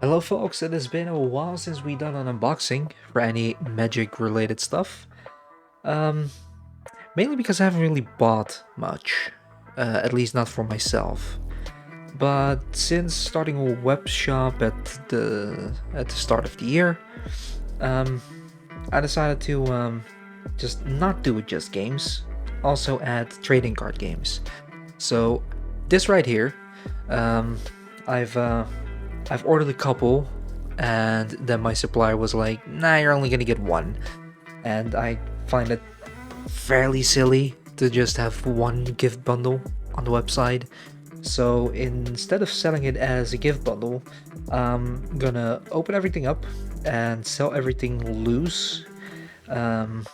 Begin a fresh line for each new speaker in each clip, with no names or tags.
Hello folks, it has been a while since we done an unboxing for any magic related stuff. Um, Mainly because I haven't really bought much, at least not for myself. But since starting a web shop at the start of the year, um, I decided to just not do it just games, also add trading card games. So this right here, um, I've uh, I've ordered a couple, and then my supplier was like, "Nah, you're only gonna get one," and I find it fairly silly to just have one gift bundle on the website. So instead of selling it as a gift bundle, I'm gonna open everything up and sell everything loose. Um,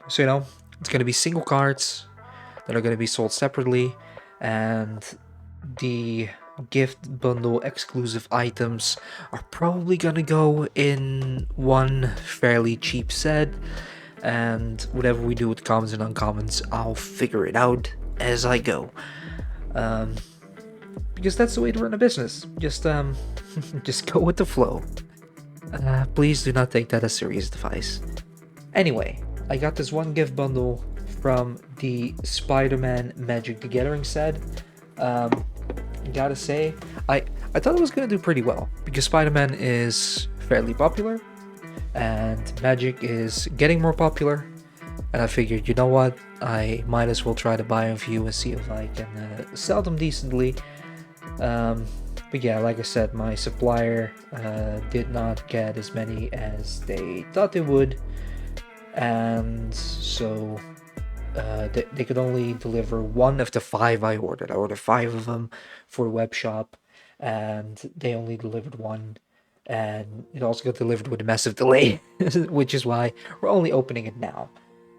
so it's gonna be single cards that are gonna be sold separately, and the gift bundle exclusive items are probably gonna go in one fairly cheap set, and whatever we do with commons and uncommons, I'll figure it out as I go. Um, because that's the way to run a business. Just just go with the flow. Please do not take that as serious advice. Anyway, I got this one gift bundle from the Spider-Man Magic the Gathering set. Um, Gotta say, I thought it was gonna do pretty well because Spider-Man is fairly popular and Magic is getting more popular. And I figured, you know what, I might as well try to buy a few and see if I can sell them decently. But yeah, like I said, my supplier did not get as many as they thought they would, and so they could only deliver one of the five I ordered. I ordered five of them for a web shop, and they only delivered one. And it also got delivered with a massive delay, which is why we're only opening it now.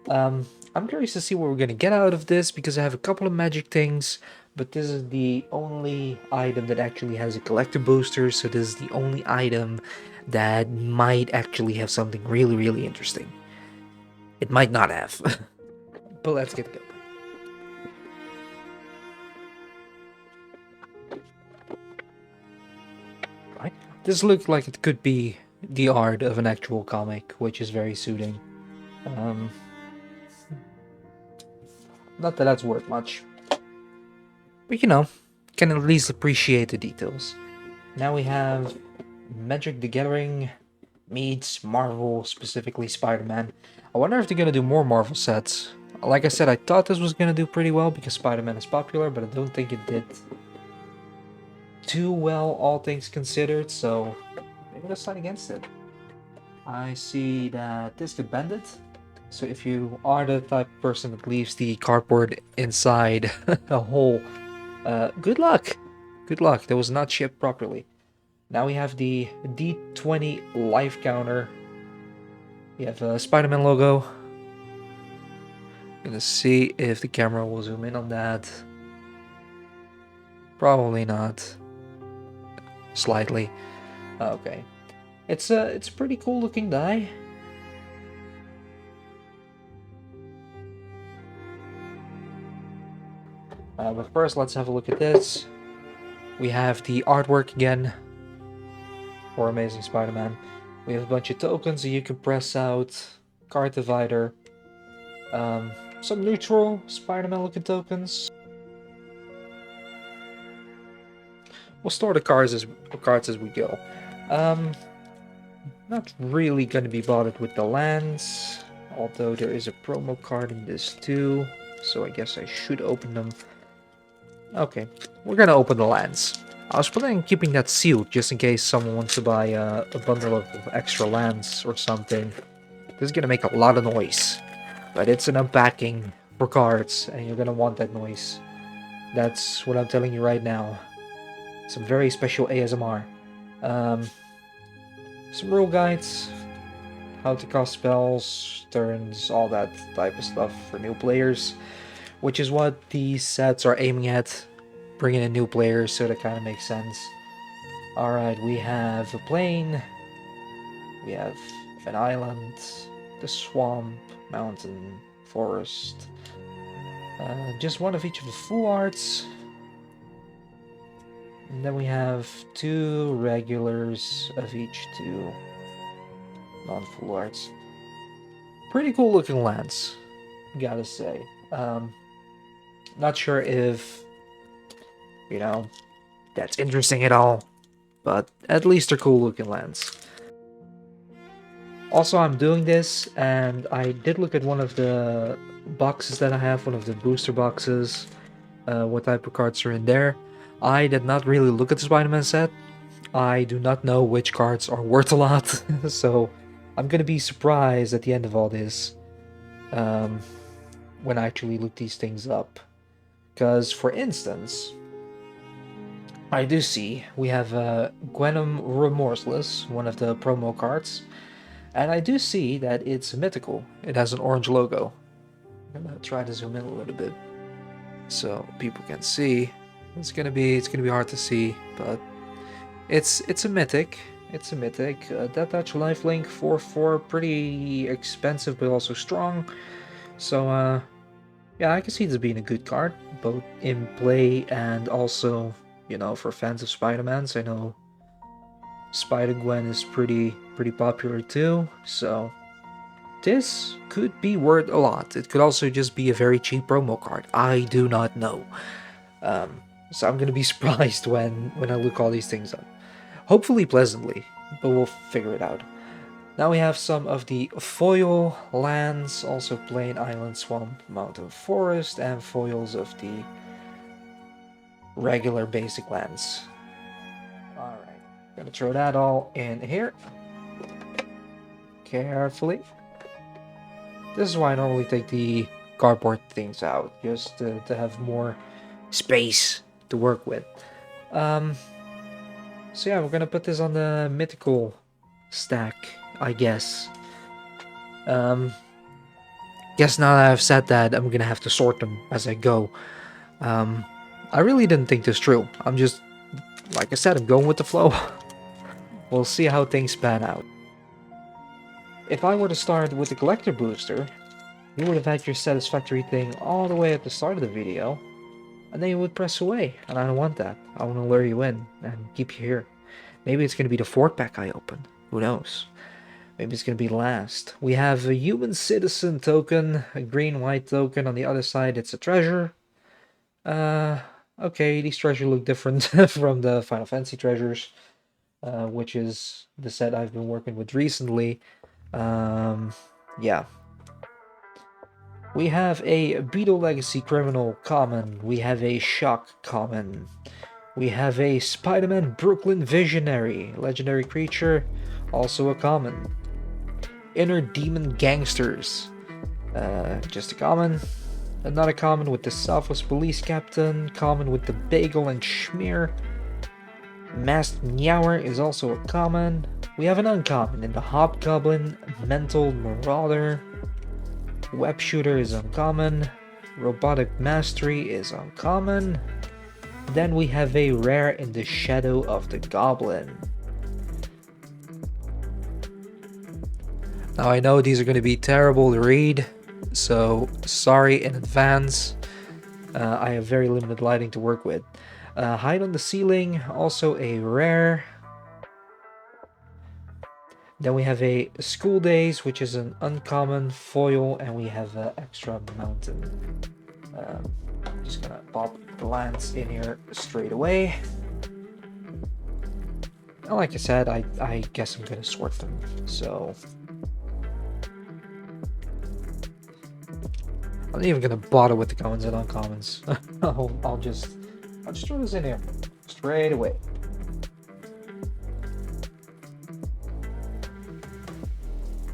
I'm curious to see what we're gonna get out of this because I have a couple of magic things, but this is the only item that actually has a collector booster, so this is the only item that might actually have something really, really interesting. It might not have, but let's get going. Right? This looks like it could be the art of an actual comic, which is very suiting. Um, Not that that's worth much, but can at least appreciate the details. Now we have Magic the Gathering meets Marvel, specifically Spider-Man. I wonder if they're gonna do more Marvel sets. Like I said, I thought this was gonna do pretty well because Spider-Man is popular, but I don't think it did too well, all things considered, so maybe let's fight against it. I see that this could bend it. So if you are the type of person that leaves the cardboard inside a hole, good luck. Good luck. That was not shipped properly. Now we have the D20 life counter. We have a Spider-Man logo. Gonna see if the camera will zoom in on that. Probably not. Slightly. Okay. It's a pretty cool looking die. But first, let's have a look at this. We have the artwork again for Amazing Spider-Man. We have a bunch of tokens that you can press out, card divider, some neutral Spider-Man looking tokens. We'll store the cards as we go. Not really going to be bothered with the lands, although there is a promo card in this too, so I guess I should open them. Okay, we're gonna open the lands. I was planning on keeping that sealed just in case someone wants to buy a bundle of extra lands or something. This is gonna make a lot of noise, but it's an unpacking for cards, and you're gonna want that noise. That's what I'm telling you right now. Some very special ASMR. Some rule guides, how to cast spells, turns, all that type of stuff for new players, which is what these sets are aiming at, bringing in new players, so that kind of makes sense. Alright, we have a plain, we have an island, the swamp, mountain, forest, just one of each of the full arts. And then we have 2 regulars of each 2 non-full arts. Pretty cool looking lands, gotta say. Not sure if, you know, that's interesting at all, but at least they're cool looking lands. Also, I'm doing this, and I did look at one of the boxes that I have, one of the booster boxes, what type of cards are in there. I did not really look at the Spider-Man set. I do not know which cards are worth a lot, so I'm gonna be surprised at the end of all this when I actually look these things up. Because, for instance, I do see we have Gwenom Remorseless, one of the promo cards, and I do see that it's mythical. It has an orange logo. I'm gonna try to zoom in a little bit so people can see. It's gonna be hard to see, but it's a mythic. It's a mythic. Death Touch Lifelink 4/4, pretty expensive but also strong. So yeah, I can see this being a good card, both in play and also, you know, for fans of Spider-Mans. I know Spider-Gwen is pretty popular too, so this could be worth a lot. It could also just be a very cheap promo card. I do not know. So I'm gonna be surprised when I look all these things up. Hopefully pleasantly, but we'll figure it out. Now we have some of the foil lands, also plain island, swamp, mountain, forest, and foils of the regular basic lands. Alright, gonna throw that all in here. Carefully. This is why I normally take the cardboard things out, just to have more space to work with. So yeah, we're gonna put this on the mythical stack, I guess. Guess now that I've said that, I'm gonna have to sort them as I go. I really didn't think this through. I'm just, like I said, I'm going with the flow. We'll see how things pan out. If I were to start with the collector booster, you would have had your satisfactory thing all the way at the start of the video, and then you would press away, and I don't want that. I want to lure you in and keep you here. Maybe it's going to be the 4th pack I open. Who knows? Maybe it's going to be last. We have a human citizen token, a green-white token. On the other side, it's a treasure. Okay, these treasures look different from the Final Fantasy treasures, which is the set I've been working with recently. Yeah. We have a Beetle Legacy Criminal common. We have a Shock common. We have a Spider-Man Brooklyn Visionary, legendary creature, also a common. Inner Demon Gangsters, just a common. Another common with the Southwest Police Captain, common with the Bagel and Schmear. Masked Meower is also a common. We have an uncommon in the Hobgoblin Mental Marauder. Web Shooter is uncommon. Robotic Mastery is uncommon. Then we have a rare in the Shadow of the Goblin. Now I know these are going to be terrible to read, so sorry in advance. I have very limited lighting to work with. Hide on the Ceiling, also a rare. Then we have a School Days, which is an uncommon foil, and we have an extra mountain. I'm just gonna pop the lands in here straight away. And like I said, I guess I'm gonna sort them. So I'm not even gonna bother with the commons and uncommons. I'll just throw this in here straight away.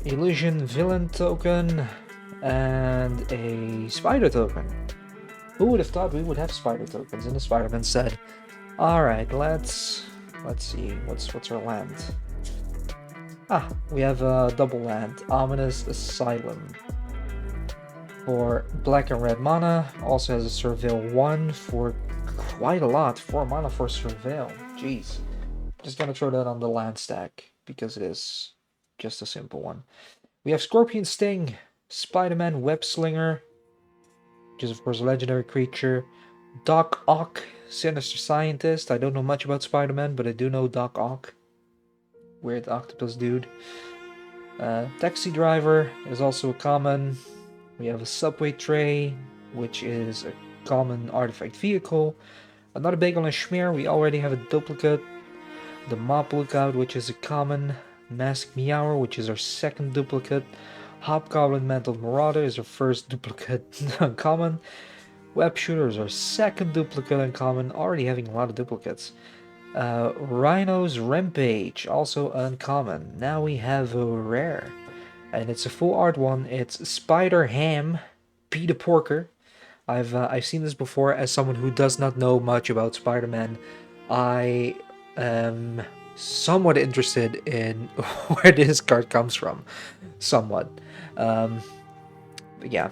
Illusion Villain token and a Spider token. Who would have thought we would have Spider tokens in the Spider-Man set? Alright, let's see, what's our land? Ah, we have a double land, Ominous Asylum. For black and red mana, also has a Surveil 1 for quite a lot, 4 mana for Surveil, jeez. Just gonna throw that on the land stack, because it is just a simple one. We have Scorpion Sting, Spider-Man Web Slinger, which is of course a legendary creature. Doc Ock, Sinister Scientist. I don't know much about Spider-Man, but I do know Doc Ock. Weird octopus dude. Taxi Driver is also a common. We have a Subway Tray, which is a common artifact vehicle. Another Bagel and Schmear, we already have a duplicate. The Mop Lookout, which is a common. Mask Meower, which is our second duplicate. Hobgoblin Mantled Marauder is our first duplicate uncommon. Web Shooter is our second duplicate uncommon, already having a lot of duplicates. Rhino's Rampage, also uncommon. Now we have a rare, and it's a full art one. It's Spider Ham, P the Porker. I've seen this before. As someone who does not know much about Spider-Man, I am somewhat interested in where this card comes from. Somewhat. But yeah,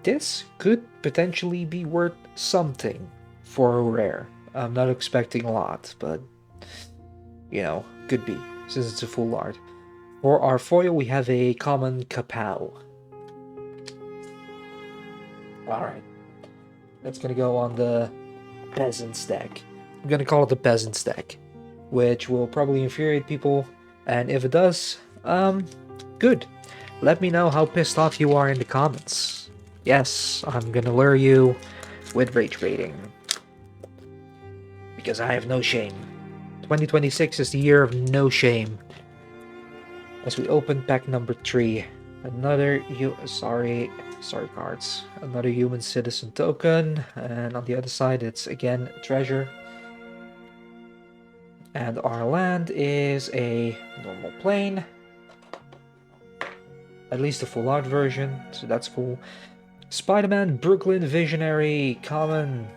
this could potentially be worth something for a rare. I'm not expecting a lot, but you know, could be, since it's a full art. For our foil, we have a common Kapow. Alright. That's gonna go on the Peasant's deck. I'm gonna call it the Peasant's deck, which will probably infuriate people, and if it does, good. Let me know how pissed off you are in the comments. Yes, I'm gonna lure you with rage baiting. Because I have no shame. 2026 is the year of no shame. As we open pack number 3. Another sorry cards. Another human citizen token, and on the other side it's again a treasure. And our land is a normal plane. At least a full art version, so that's cool. Spider-Man Brooklyn Visionary, common.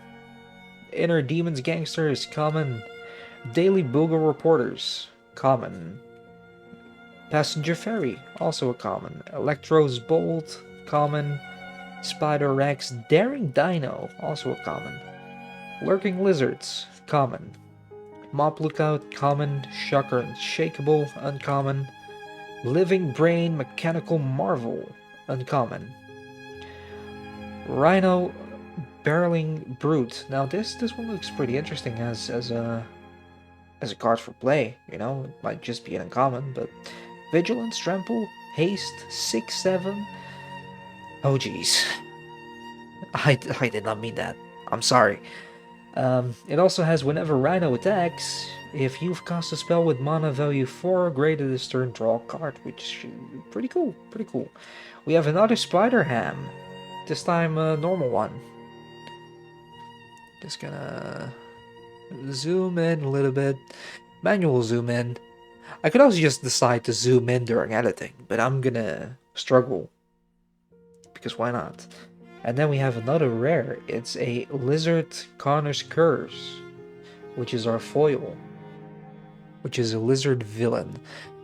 Inner Demons Gangsters, common. Daily Bugle Reporters, common. Passenger Ferry, also a common. Electro's Bolt, common. Spider Rex Daring Dino, also a common. Lurking Lizards, common. Mop Lookout, common. Shocker Unshakable, uncommon. Living Brain Mechanical Marvel, uncommon. Rhino Barreling Brute. Now this one looks pretty interesting as a card for play, you know, it might just be an uncommon, but Vigilance, Trample, Haste, 6/7. Oh jeez. I did not mean that. I'm sorry. It also has whenever Rhino attacks, if you've cast a spell with mana value 4 or greater this turn, draw a card, which is pretty cool, pretty cool. We have another Spider Ham, this time a normal one. Just gonna zoom in a little bit. Manual zoom in. I could also just decide to zoom in during editing, but I'm gonna struggle. Because why not? And then we have another rare. It's a Lizard Connor's Curse, which is our foil. Which is a lizard villain.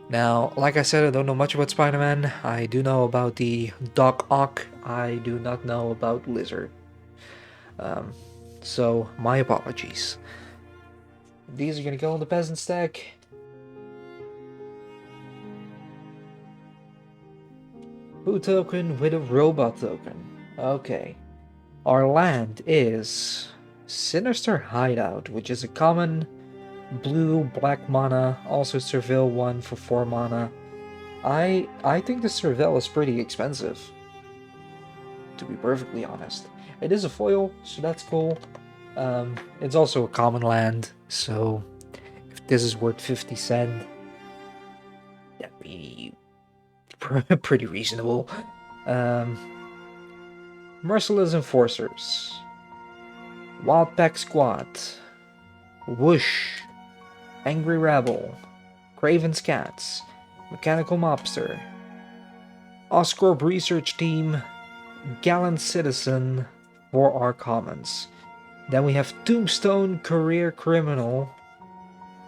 Now, like I said, I don't know much about Spider-Man. I do know about the Doc Ock. I do not know about Lizard. So, my apologies. These are gonna go in the peasant stack. Who token with a robot token. Okay. Our land is Sinister Hideout, which is a common blue black mana, also Surveil 1 for 4 mana. I think the Surveil is pretty expensive, to be perfectly honest. It is a foil, so that's cool. It's also a common land, so if this is worth 50 cents, that'd be pretty reasonable. Merciless Enforcers, Wild Pack Squad, Whoosh, Angry Rabble, Craven's Cats, Mechanical Mobster, Oscorp Research Team, Gallant Citizen for our commons. Then we have Tombstone Career Criminal,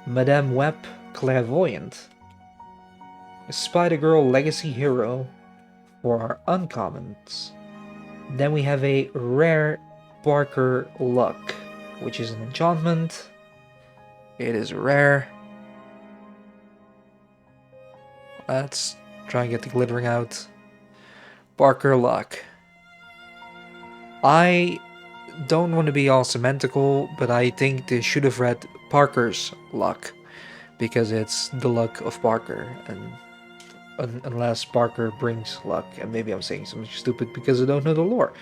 Madame Web Clairvoyant, Spider-Girl Legacy Hero for our uncommons. Then we have a rare Barker Luck, which is an enchantment. It is rare. Let's try and get the glittering out. Barker Luck. I don't want to be all semantical, but I think they should have read Parker's luck, because it's the luck of Parker, and unless Parker brings luck, and maybe I'm saying something stupid because I don't know the lore.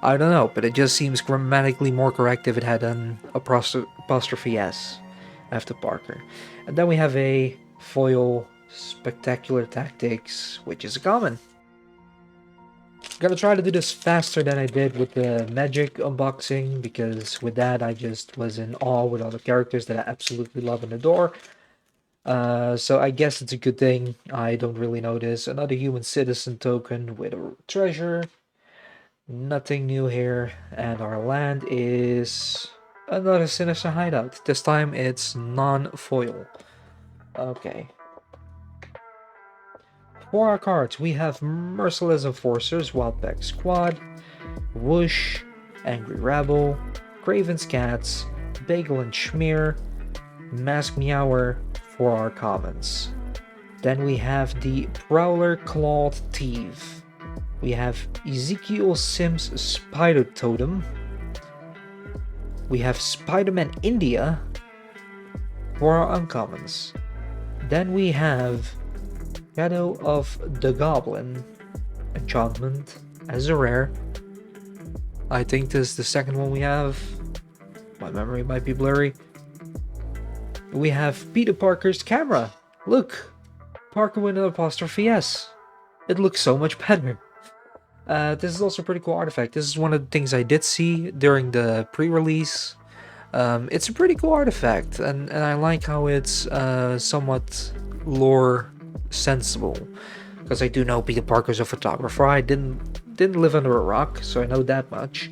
I don't know, but it just seems grammatically more correct if it had an apostrophe S after Parker. And then we have a foil Spectacular Tactics, which is a common. Gonna try to do this faster than I did with the Magic unboxing, because with that I just was in awe with all the characters that I absolutely love and adore. So I guess it's a good thing I don't really notice. Another human citizen token with a treasure. Nothing new here. And our land is another sinister hideout. This time it's non-foil. Okay. For our cards, we have Merciless Enforcers, Wildpack Squad, Whoosh, Angry Rabble, Craven's Cats, Bagel and Schmear, Mask Meower for our commons. Then we have the Prowler Clawed Thief. We have Ezekiel Sims Spider Totem. We have Spider-Man India for our uncommons. Then we have Shadow of the Goblin enchantment as a rare. I think this is the second one we have. My memory might be blurry. We have Peter Parker's camera. Look, Parker with an apostrophe S. It looks so much better. This is also a pretty cool artifact. This is one of the things I did see during the pre-release. It's a pretty cool artifact, and I like how it's somewhat lore sensible, because I do know Peter Parker's a photographer. I didn't live under a rock, so I know that much.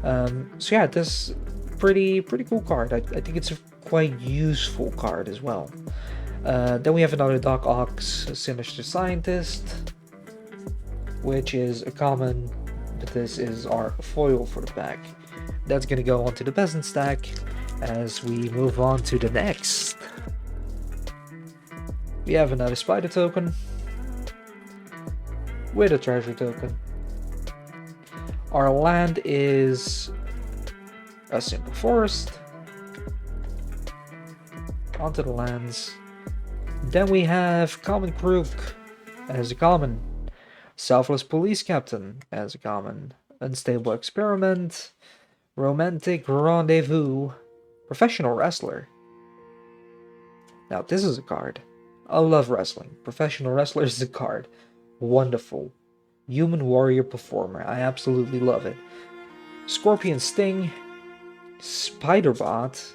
So yeah, this pretty cool card. I think it's a quite useful card as well. Then we have another Doc Ox Sinister Scientist, which is a common, but this is our foil for the pack. That's gonna go onto the peasant stack as we move on to the next. We have another spider token with a treasure token. Our land is a simple forest. Onto the lands. Then we have Common Crook as a common. Selfless Police Captain as a common. Unstable Experiment. Romantic Rendezvous. Professional Wrestler. Now this is a card. I love wrestling. Professional Wrestler is a card. Wonderful. Human Warrior Performer. I absolutely love it. Scorpion Sting. Spiderbot.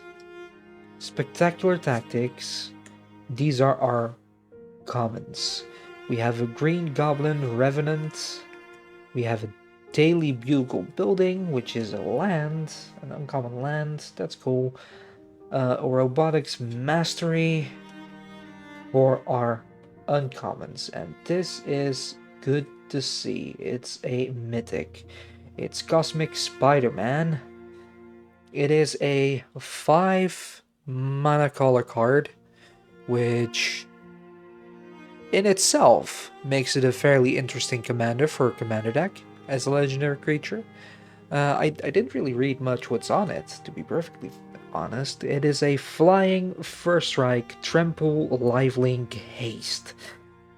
Spectacular Tactics. These are our commons. We have a Green Goblin Revenant. We have a Daily Bugle Building, which is a land, an uncommon land. That's cool. A Robotics Mastery for our uncommons, and this is good to see. It's a mythic. It's Cosmic Spider-Man. It is a 5 mana color card, which in itself makes it a fairly interesting commander for a commander deck as a legendary creature. I didn't really read much what's on it, to be perfectly honest. It is a flying first strike, trample, lifelink, haste.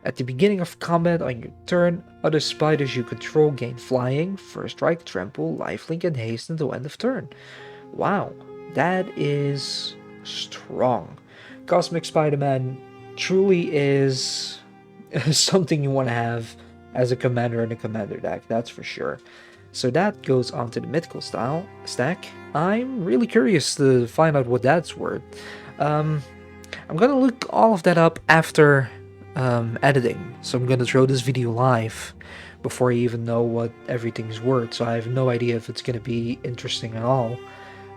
At the beginning of combat on your turn, other spiders you control gain flying, first strike, trample, lifelink, and haste until end of turn. Wow, that is strong. Cosmic Spider-Man truly is something you want to have as a commander in a commander deck, that's for sure. So that goes onto the mythical style stack. I'm really curious to find out what that's worth. I'm gonna look all of that up after editing, so I'm gonna throw this video live before I even know what everything's worth, so I have no idea if it's gonna be interesting at all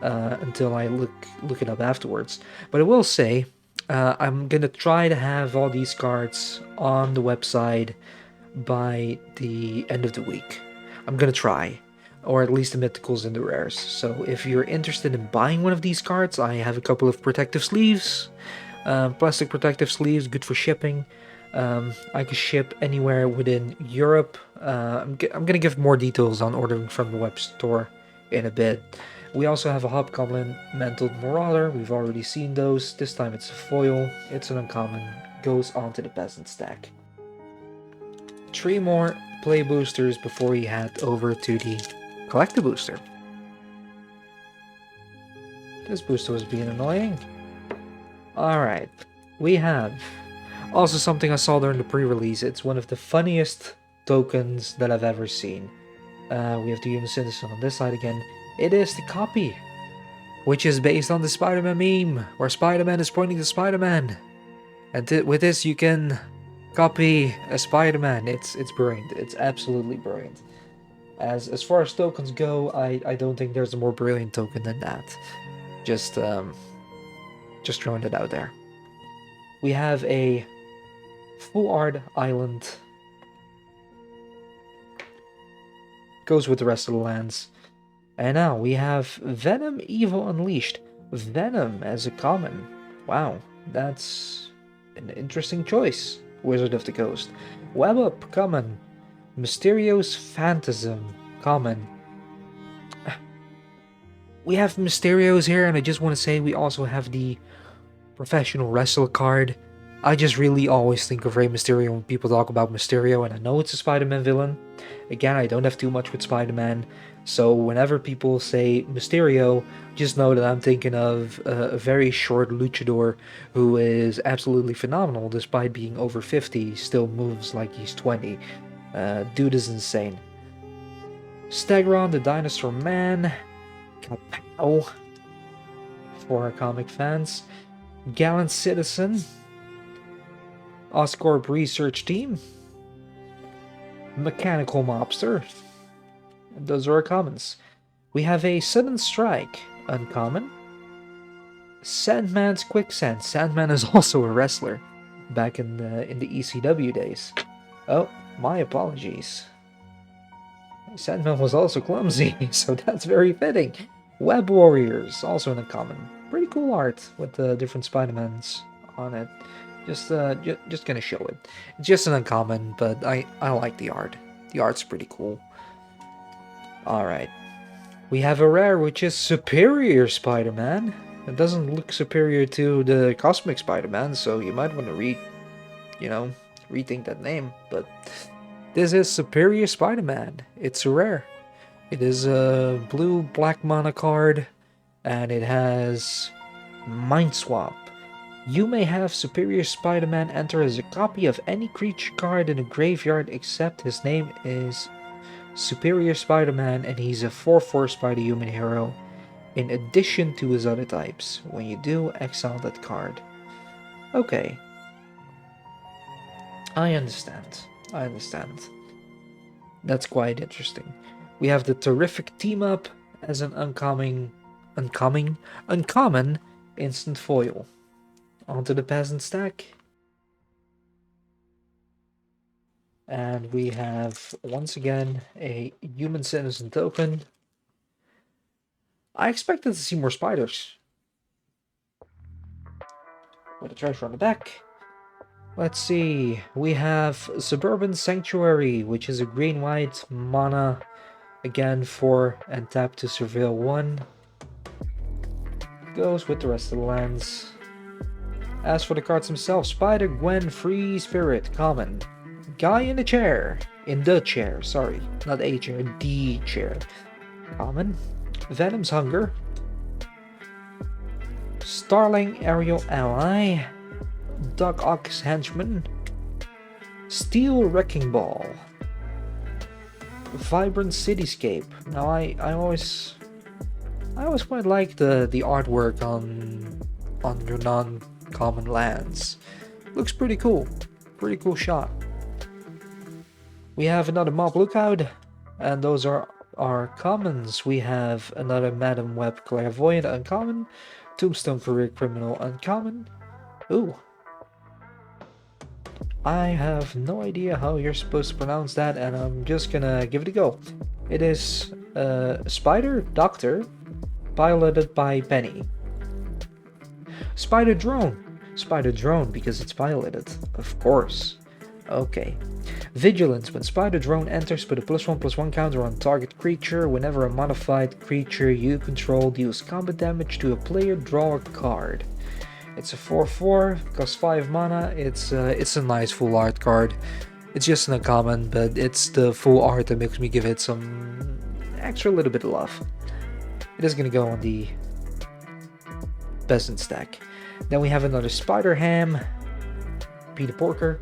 until I look it up afterwards. But I will say, I'm gonna try to have all these cards on the website by the end of the week. I'm gonna try, or at least the mythicals and the rares. So if you're interested in buying one of these cards, I have a couple of protective sleeves, plastic protective sleeves, good for shipping. I can ship anywhere within Europe. I'm gonna give more details on ordering from the web store in a bit. We also have a Hobgoblin Mantled Marauder. We've already seen those. This time it's a foil. It's an uncommon. Goes onto the peasant stack. 3 more play boosters before we head over to the collector booster. This booster was being annoying. Alright, we have also something I saw during the pre-release. It's one of the funniest tokens that I've ever seen. We have the Human Citizen on this side again. It is the copy, which is based on the Spider-Man meme, where Spider-Man is pointing to Spider-Man. And with this you can copy a Spider-Man. It's brilliant. It's absolutely brilliant. As far as tokens go, I don't think there's a more brilliant token than that. Just throwing it out there. We have a full art island. Goes with the rest of the lands. And now we have Venom Evil Unleashed. Venom as a common. Wow, that's an interesting choice. Wizard of the Coast. Web Up, common. Mysterious Phantasm, common. We have Mysterios here, and I just want to say we also have the Professional Wrestler card. I just really always think of Rey Mysterio when people talk about Mysterio, and I know it's a Spider-Man villain. Again, I don't have too much with Spider-Man, so whenever people say Mysterio, just know that I'm thinking of a very short luchador who is absolutely phenomenal despite being over 50, still moves like he's 20. Dude is insane. Stegron, the Dinosaur Man. Kapow, for our comic fans. Gallant Citizen. Oscorp Research Team. Mechanical Mobster. And those are our commons. We have a Sudden Strike, uncommon. Sandman's Quicksand. Sandman is also a wrestler back in the ECW days. Oh, my apologies. Sandman was also clumsy, so that's very fitting. Web Warriors, also an uncommon. Pretty cool art with the different Spider-Mans on it. Just gonna show it. It's just an uncommon, but I like the art. The art's pretty cool. Alright. We have a rare, which is Superior Spider-Man. It doesn't look superior to the Cosmic Spider-Man, so you might want to rethink that name, but this is Superior Spider-Man. It's a rare. It is a blue-black mana card, and it has Mind Swap. You may have Superior Spider-Man enter as a copy of any creature card in a graveyard except his name is Superior Spider-Man and he's a 4/4 Spider-Human hero in addition to his other types. When you do, exile that card. Okay. I understand. That's quite interesting. We have the Terrific Team Up as an uncommon instant foil. Onto the peasant stack. And we have, once again, a Human Citizen token. I expected to see more spiders. With a treasure on the back. Let's see. We have Suburban Sanctuary, which is a green-white mana. Again, 4 and tap to surveil 1. Goes with the rest of the lands. As for the cards themselves, Spider-Gwen Free Spirit, common. Guy in the chair. In the chair, sorry. Not a chair, the chair. Common. Venom's Hunger. Starling Aerial Ally. Doc Ock's Henchman. Steel Wrecking Ball. Vibrant Cityscape. Now I always quite like the artwork on your non-common lands. Looks pretty cool. Pretty cool shot. We have another Mob Lookout, and those are our commons. We have another Madam Web Clairvoyant uncommon, Tombstone Career Criminal uncommon. Ooh. I have no idea how you're supposed to pronounce that, and I'm just gonna give it a go. It is Spider Doctor, piloted by Penny. Spider Drone because it's piloted, of course. Okay. Vigilance. When Spider Drone enters, put a +1/+1 counter on target creature. Whenever a modified creature you control deals combat damage to a player, draw a card. It's a 4/4, costs 5 mana. It's a nice full art card. It's just an uncommon, but it's the full art that makes me give it some extra little bit of love. It is gonna go on the peasant stack. Then we have another Spider Ham, Peter Porker,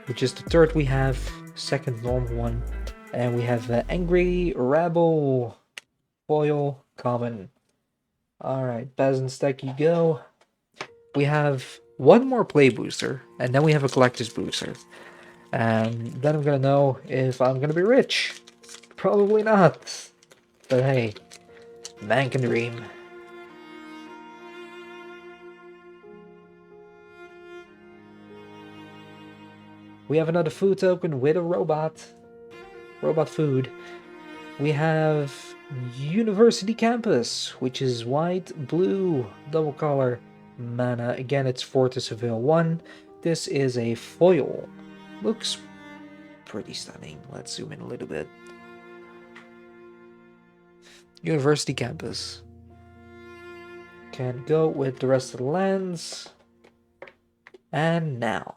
which is the third we have, second normal one. And we have Angry Rabble, foil, common. Alright, peasant stack you go. We have one more play booster, and then we have a collector's booster. And then I'm gonna know if I'm gonna be rich. Probably not. But hey, man can dream. We have another food token with a robot. Robot food. We have University Campus, which is white, blue, double color mana. Again, it's 4 to Seville 1. This is a foil. Looks pretty stunning. Let's zoom in a little bit. University Campus. Can go with the rest of the lands. And now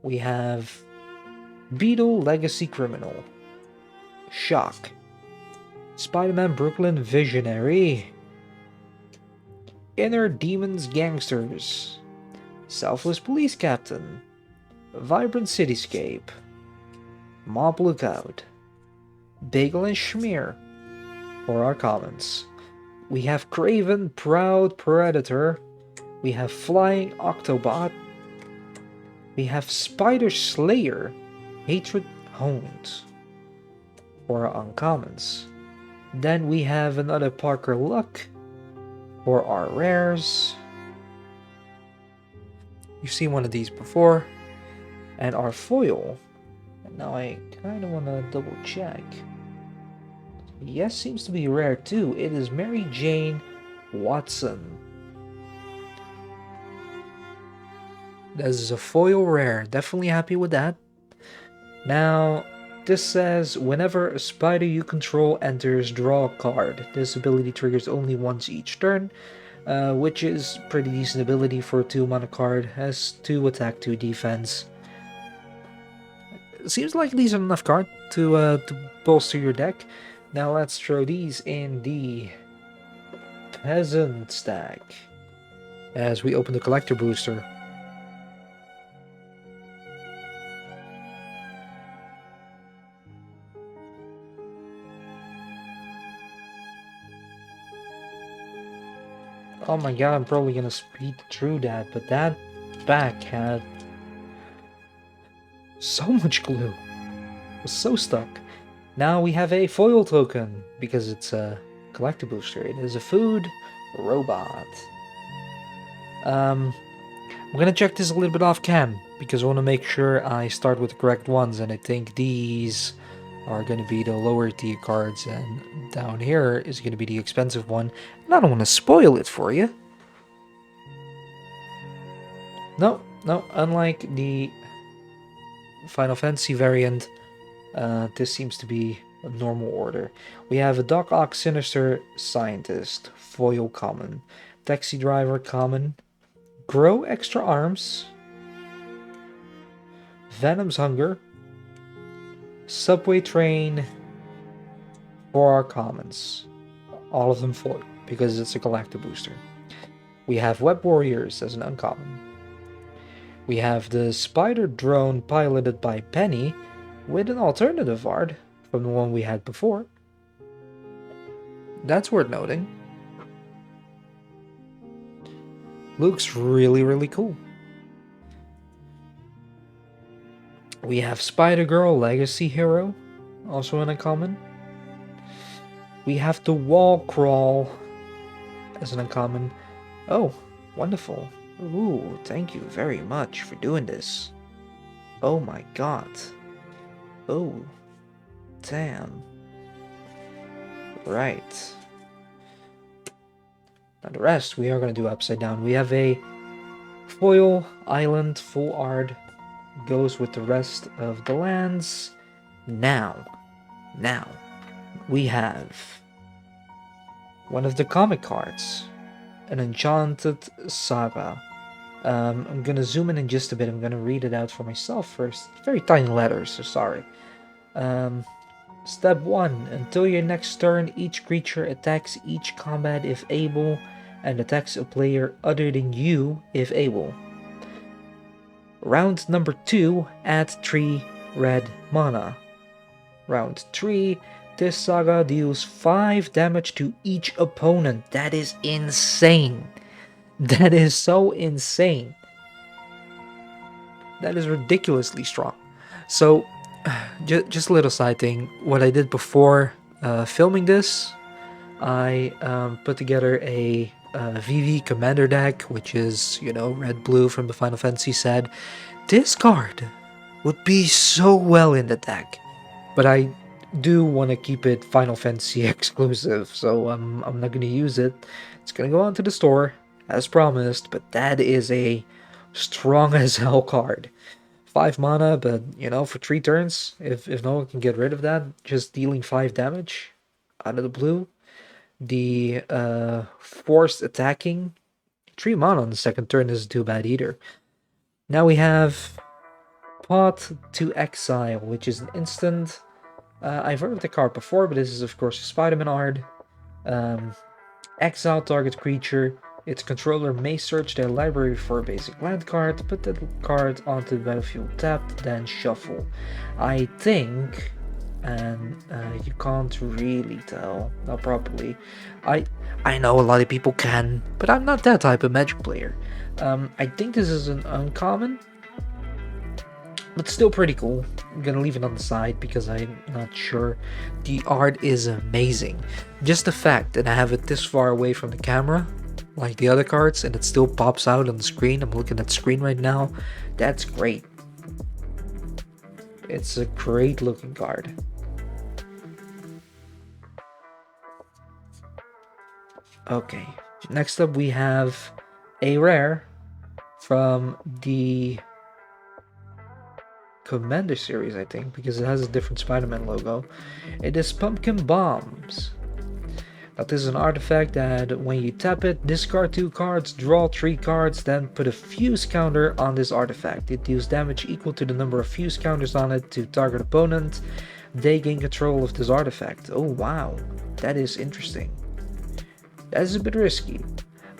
we have Beetle Legacy Criminal. Shock. Spider-Man Brooklyn Visionary. Inner Demons Gangsters. Selfless Police Captain. Vibrant Cityscape. Mob Lookout. Bagel and Schmear. For our comments. We have Craven Proud Predator. We have Flying Octobot. We have Spider Slayer. Hatred Honed. For our uncommons. Then we have another Parker Luck for our rares. You've seen one of these before. And our foil. And now I kind of want to double check. Yes, seems to be rare too. It is Mary Jane Watson. This is a foil rare. Definitely happy with that. Now, this says, whenever a spider you control enters, draw a card. This ability triggers only once each turn, which is pretty decent ability for a 2-mana card. Has 2 attack, 2 defense. Seems like these are enough cards to bolster your deck. Now let's throw these in the peasant stack as we open the collector booster. Oh my god, I'm probably gonna speed through that, but that back had so much glue. It was so stuck. Now we have a foil token, because it's a collector booster. It is a food robot. I'm gonna check this a little bit off cam, because I want to make sure I start with the correct ones, and I think these are going to be the lower tier cards, and down here is going to be the expensive one. And I don't want to spoil it for you. No, unlike the Final Fantasy variant, this seems to be a normal order. We have a Doc Ock Sinister Scientist, foil common, Taxi Driver common, Grow Extra Arms, Venom's Hunger, Subway Train for our commons. All of them foil, because it's a collector booster. We have Web Warriors as an uncommon. We have the Spider Drone piloted by Penny, with an alternative art from the one we had before. That's worth noting. Looks really, really cool. We have Spider-Girl Legacy Hero, also an uncommon. We have the Wall Crawl as an uncommon. Oh, wonderful. Ooh, thank you very much for doing this. Oh my god. Oh, damn. Right. Now the rest we are going to do upside down. We have a Foil, island, full art goes with the rest of the lands. Now, now, we have one of the comic cards, an Enchanted Saga. I'm gonna zoom in just a bit. I'm gonna read it out for myself first. Very tiny letters, so sorry. Um, Step 1. Until your next turn, each creature attacks each combat if able, and attacks a player other than you if able. Round number 2, add 3 red mana. Round 3, this saga deals 5 damage to each opponent. That is insane. That is so insane. That is ridiculously strong. So, just a little side thing. What I did before filming this, I put together a VV Commander deck, which is, you know, red-blue from the Final Fantasy set. This card would be so well in the deck, but I do want to keep it Final Fantasy exclusive, so I'm not going to use it. It's going to go onto the store, as promised, but that is a strong as hell card. 5 mana, but, you know, for 3 turns, if no one can get rid of that, just dealing 5 damage out of the blue. The forced attacking, 3 mana on the second turn isn't too bad either. Now we have Pot to Exile, which is an instant. I've heard of the card before, but this is of course a Spiderman art. Exile target creature. Its controller may search their library for a basic land card, put that card onto the battlefield tapped, then shuffle. I think, and you can't really tell, not properly. I know a lot of people can, but I'm not that type of Magic player. I think this is an uncommon, but still pretty cool. I'm gonna leave it on the side because I'm not sure. The art is amazing. Just the fact that I have it this far away from the camera, like the other cards, and it still pops out on the screen. I'm looking at the screen right now. That's great. It's a great looking card. Okay, next up we have a rare from the Commander series, I think, because it has a different Spider-Man logo. It is Pumpkin Bombs. Now, this is an artifact that when you tap it, discard 2 cards, draw 3 cards, then put a fuse counter on this artifact. It deals damage equal to the number of fuse counters on it to target opponent. They gain control of this artifact. Oh wow, that is interesting. That is a bit risky.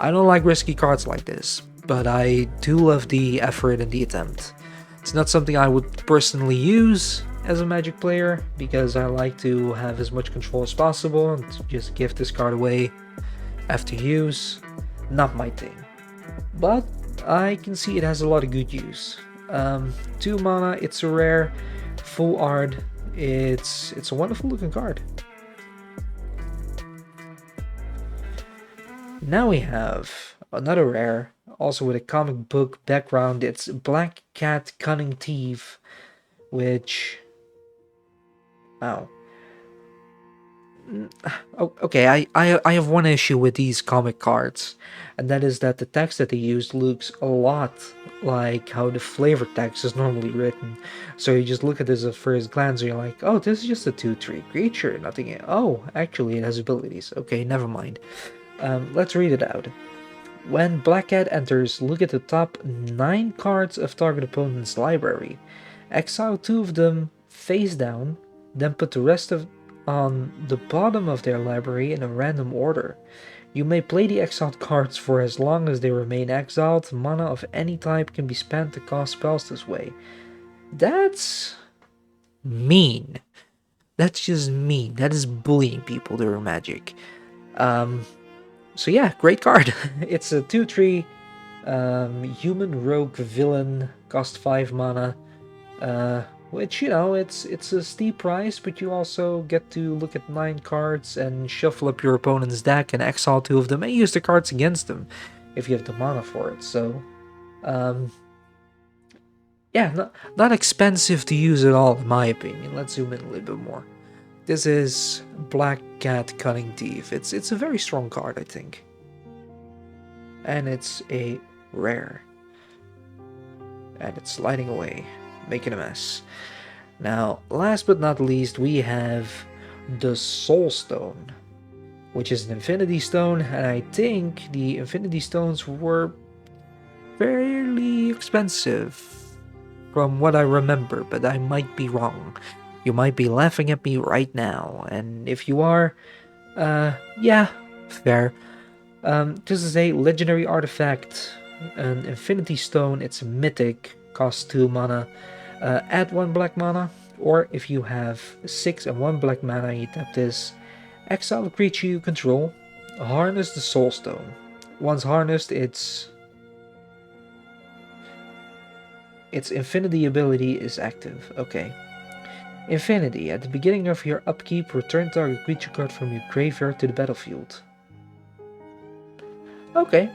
I don't like risky cards like this, but I do love the effort and the attempt. It's not something I would personally use as a Magic player, because I like to have as much control as possible and to just give this card away after use. Not my thing. But I can see it has a lot of good use. 2 mana, it's a rare, full art. It's a wonderful looking card. Now we have another rare, also with a comic book background. It's Black Cat Cunning Thief, which... wow. Okay, I have one issue with these comic cards, and that is that the text that they use looks a lot like how the flavor text is normally written. So you just look at this at first glance and you're like, oh, this is just a 2/3 creature, nothing. Oh, actually it has abilities. Okay, never mind. Let's read it out. When Black Cat enters, look at the top 9 cards of target opponent's library. Exile 2 of them face down, then put the rest on the bottom of their library in a random order. You may play the exiled cards for as long as they remain exiled. Mana of any type can be spent to cast spells this way. That's mean. That's just mean. That is bullying people during Magic. So yeah, great card. It's a 2/3 human rogue villain, cost 5 mana. Which, you know, it's a steep price, but you also get to look at 9 cards and shuffle up your opponent's deck and exile 2 of them and use the cards against them if you have the mana for it. So, yeah, not expensive to use at all, in my opinion. Let's zoom in a little bit more. This is Black Cat Cunning Thief. It's a very strong card, I think. And it's a rare. and it's sliding away, making a mess. Now, last but not least, we have the Soul Stone, which is an Infinity Stone, and I think the Infinity Stones were fairly expensive from what I remember, but I might be wrong. You might be laughing at me right now, and if you are, yeah, fair. This is a legendary artifact, an Infinity Stone. It's a mythic, costs 2 mana. Add 1 black mana, or if you have 6 and 1 black mana, you tap this. Exile a creature you control. Harness the Soul Stone. Once harnessed, its Infinity ability is active. Okay. Infinity. At the beginning of your upkeep, return target creature card from your graveyard to the battlefield. Okay.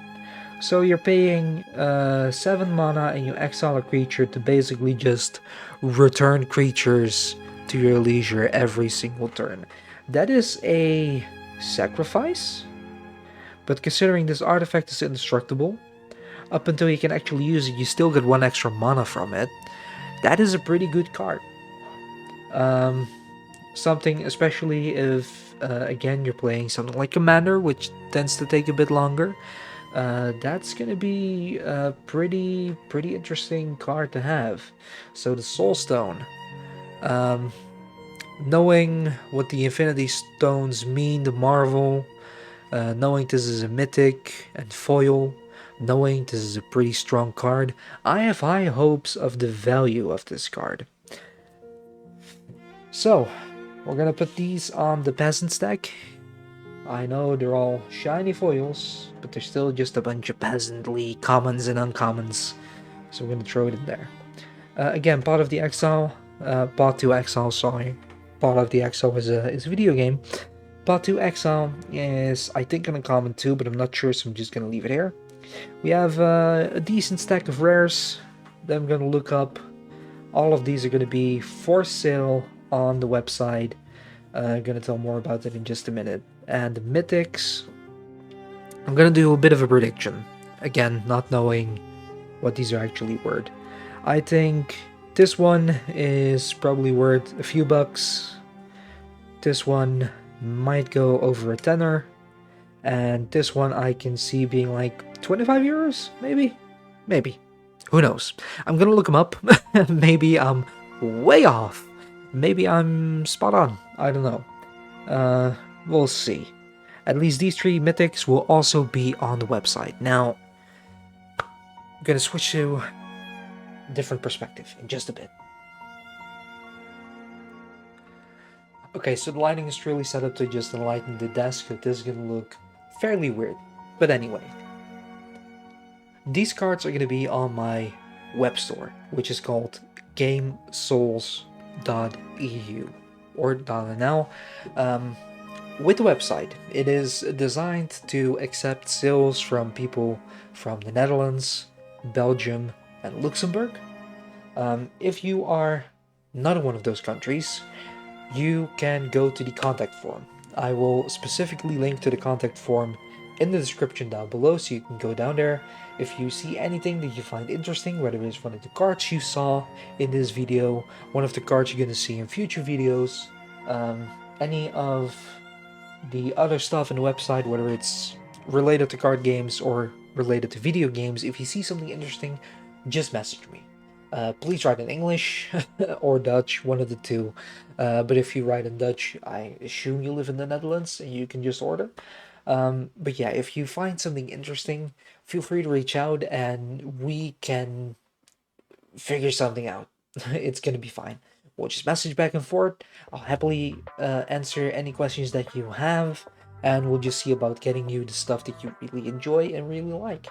So you're paying 7 mana and you exile a creature to basically just return creatures to your leisure every single turn. That is a sacrifice, but considering this artifact is indestructible, up until you can actually use it, you still get 1 extra mana from it. That is a pretty good card. Something, especially if, again, you're playing something like Commander, which tends to take a bit longer. That's gonna be a pretty interesting card to have. So the Soul Stone. Knowing what the Infinity Stones mean to Marvel, knowing this is a mythic and foil, knowing this is a pretty strong card, I have high hopes of the value of this card. So, we're gonna put these on the Peasant stack. I know they're all shiny foils, but they're still just a bunch of peasantly commons and uncommons. So we're gonna throw it in there. Again, Pot of the Exile, Pot 2 Exile, sorry. Pot of the Exile is a video game. Pot 2 Exile is, I think, an uncommon too, but I'm not sure, so I'm just gonna leave it here. We have a decent stack of rares that I'm gonna look up. All of these are gonna be for sale on the website. I'm gonna tell more about it in just a minute. And the mythics, I'm gonna do a bit of a prediction. Again, not knowing what these are actually worth. I think this one is probably worth a few bucks. This one might go over a tenner. And this one I can see being like 25 euros, maybe? Maybe. Who knows? I'm gonna look them up. Maybe I'm way off. Maybe I'm spot on. I don't know. We'll see. At least these 3 mythics will also be on the website. Now, I'm gonna switch to a different perspective in just a bit. Okay, so the lighting is really set up to just enlighten the desk, so this is gonna look fairly weird. But anyway, these cards are gonna be on my web store, which is called gamesouls.eu or .nl. With the website, it is designed to accept sales from people from the Netherlands, Belgium, and Luxembourg. If you are not in one of those countries, you can go to the contact form. I will specifically link to the contact form in the description down below, so you can go down there. If you see anything that you find interesting, whether it's one of the cards you saw in this video, one of the cards you're going to see in future videos, any of the other stuff in the website, whether it's related to card games or related to video games, if you see something interesting, just message me. Please write in English or Dutch, one of the two. But if you write in Dutch, I assume you live in the Netherlands and you can just order. But yeah, if you find something interesting, feel free to reach out and we can figure something out. It's gonna be fine. We'll just message back and forth. I'll happily answer any questions that you have, and we'll just see about getting you the stuff that you really enjoy and really like.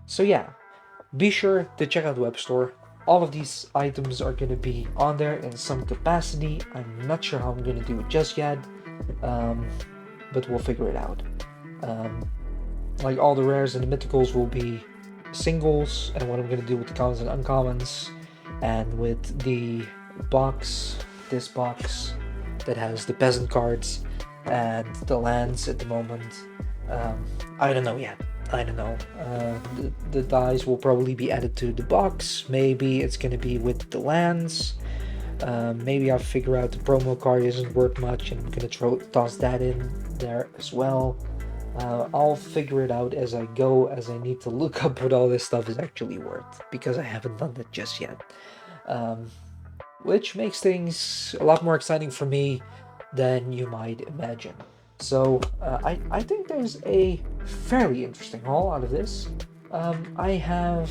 So yeah, be sure to check out the web store. All of these items are going to be on there in some capacity. I'm not sure how I'm going to do it just yet, but we'll figure it out. Like all the rares and the mythicals will be singles, and what I'm going to do with the commons and uncommons, and with the box, this box that has the peasant cards and the lands at the moment, I don't know yet. I don't know. The dice will probably be added to the box. Maybe it's gonna be with the lands. Maybe I'll figure out the promo card isn't worth much and I'm gonna toss that in there as well. I'll figure it out as I go, as I need to look up what all this stuff is actually worth, because I haven't done that just yet. Which makes things a lot more exciting for me than you might imagine. So I think there's a fairly interesting haul out of this. I have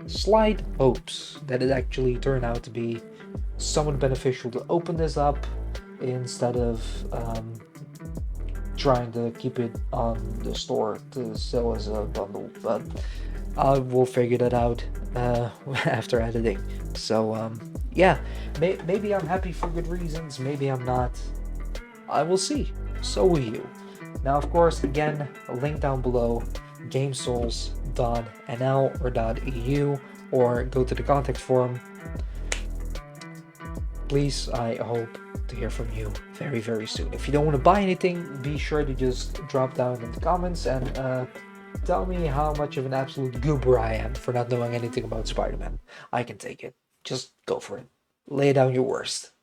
slight hopes that it actually turned out to be somewhat beneficial to open this up instead of trying to keep it on the store to sell as a bundle, but I will figure that out after editing. So yeah, maybe I'm happy for good reasons, maybe I'm not. I will see. So will you. Now, of course, again, a link down below, gamesouls.nl or .eu, or go to the contact forum. Please, I hope to hear from you very, very soon. If you don't want to buy anything, be sure to just drop down in the comments and tell me how much of an absolute goober I am for not knowing anything about Spider-Man. I can take it. Just go for it. Lay down your worst.